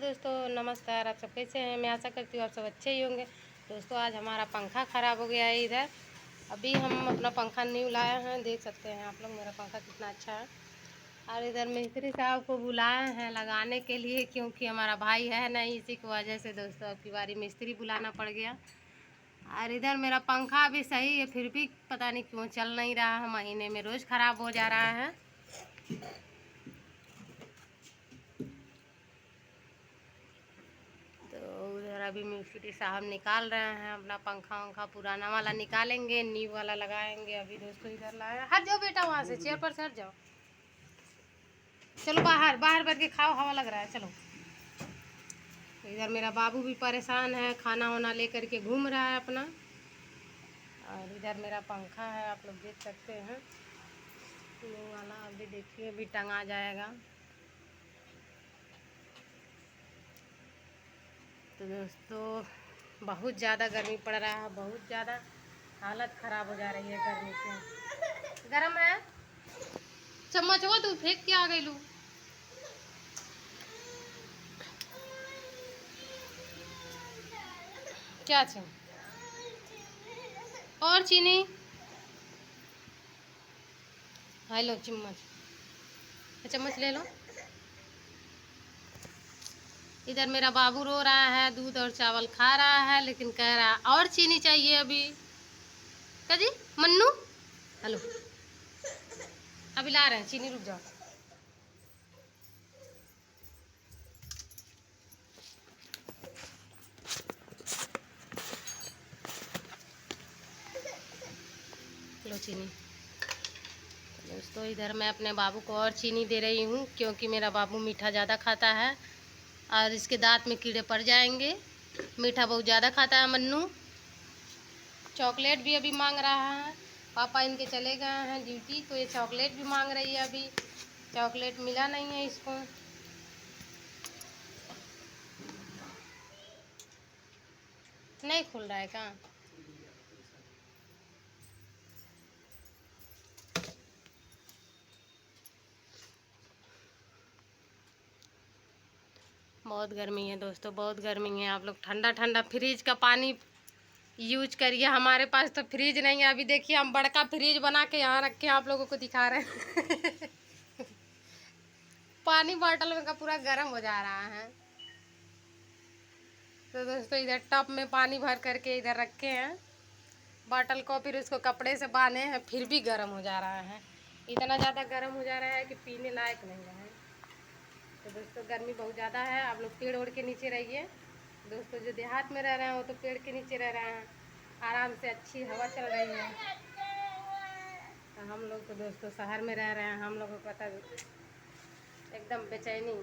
दोस्तों, नमस्कार। आप सब कैसे हैं? मैं आशा करती हूँ आप सब अच्छे ही होंगे। दोस्तों, आज हमारा पंखा ख़राब हो गया है इधर। अभी हम अपना पंखा न्यू लाए हैं, देख सकते हैं आप लोग मेरा पंखा कितना अच्छा है। और इधर मिस्त्री साहब को बुलाए हैं लगाने के लिए, क्योंकि हमारा भाई है नहीं, इसी की वजह से दोस्तों अब की बारी मिस्त्री बुलाना पड़ गया। और इधर मेरा पंखा भी सही है, फिर भी पता नहीं क्यों चल नहीं रहा है। महीने में रोज़ ख़राब हो जा रहा है। अभी मिस्त्री साहब निकाल रहे हैं अपना पंखा वंखा, पुराना वाला निकालेंगे, न्यू वाला लगाएंगे। अभी दोस्तों इधर लाया, हट जाओ बेटा वहाँ से, चेयर पर से हट जाओ। चलो बाहर बाहर बैठ के खाओ, हवा लग रहा है। चलो। इधर मेरा बाबू भी परेशान है, खाना वाना लेकर के घूम रहा है अपना। और इधर मेरा पंखा है, आप लोग देख सकते हैं न्यू वाला। अभी देखिए अभी टंगा जाएगा। तो दोस्तों बहुत ज़्यादा गर्मी पड़ रहा है, बहुत ज़्यादा हालत ख़राब हो जा रही है गर्मी से। गरम है चम्मच हो तू फेंक के आ गई लू। क्या छे और चीनी, लो चम्मच, चम्मच ले लो। इधर मेरा बाबू रो रहा है, दूध और चावल खा रहा है, लेकिन कह रहा है और चीनी चाहिए अभी। क्या जी मन्नू, हेलो अभी ला रहे हैं चीनी, रुक जाओ। लो चीनी। दोस्तों इधर मैं अपने बाबू को और चीनी दे रही हूँ, क्योंकि मेरा बाबू मीठा ज़्यादा खाता है और इसके दांत में कीड़े पड़ जाएंगे। मीठा बहुत ज़्यादा खाता है मन्नू। चॉकलेट भी अभी मांग रहा है। पापा इनके चले गए हैं ड्यूटी, तो ये चॉकलेट भी मांग रही है। अभी चॉकलेट मिला नहीं है इसको। नहीं खुल रहा है क्या? बहुत गर्मी है दोस्तों, बहुत गर्मी है। आप लोग ठंडा ठंडा फ्रिज का पानी यूज करिए। हमारे पास तो फ्रिज नहीं है। अभी देखिए हम बड़का फ्रिज बना के यहाँ रख के आप लोगों को दिखा रहे हैं। पानी बॉटल में का पूरा गर्म हो जा रहा है। तो दोस्तों इधर टब में पानी भर करके इधर रखे हैं बॉटल को, फिर उसको कपड़े से बांधे हैं, फिर भी गर्म हो जा रहा है। इतना ज़्यादा गर्म हो जा रहा है कि पीने लायक नहीं है। तो दोस्तों गर्मी बहुत ज़्यादा है। आप लोग पेड़ ओढ़ के नीचे रहिए। दोस्तों जो देहात में रह रहे हैं वो तो पेड़ के नीचे रह रहे हैं, आराम से अच्छी हवा चल रही है। हम लोग तो दोस्तों शहर में रह रहे हैं, हम लोगों को पता एकदम बेचैनी।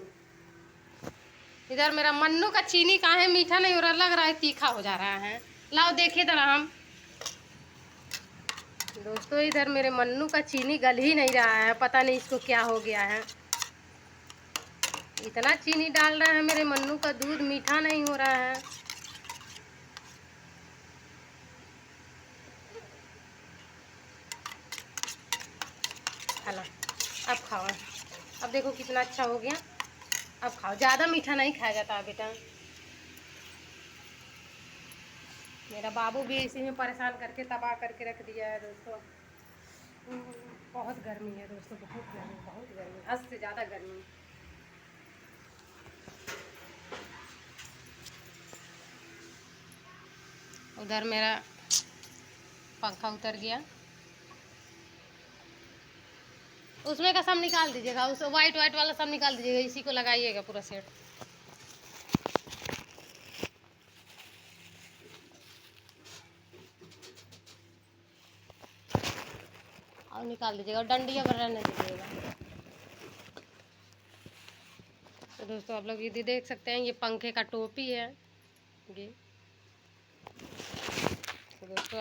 इधर मेरा मन्नू का चीनी कहाँ है, मीठा नहीं हो रहा, लग रहा है तीखा हो जा रहा है। लाओ देखिए जरा हम। दोस्तों इधर मेरे मन्नू का चीनी गल ही नहीं रहा है, पता नहीं इसको क्या हो गया है। इतना चीनी डाल रहा है मेरे मन्नू का दूध मीठा नहीं हो रहा है। हेलो अब खाओ, अब देखो कितना अच्छा हो गया। अब खाओ, ज़्यादा मीठा नहीं खाया जाता बेटा। मेरा बाबू भी इसी में परेशान करके तबाह करके रख दिया है दोस्तों। बहुत गर्मी है दोस्तों, बहुत गर्मी, बहुत गर्मी, हद से ज़्यादा गर्मी। उधर मेरा पंखा उतर गया, उसमें का सब निकाल दीजिएगा, उस वाइट वाइट वाला सब निकाल दीजिएगा, इसी को लगाइएगा पूरा सेट। और निकाल दीजिएगा, डंडिया पर रहने दीजिएगा। तो दोस्तों आप लोग ये देख सकते हैं, ये पंखे का टोपी है ये। तो दोस्तों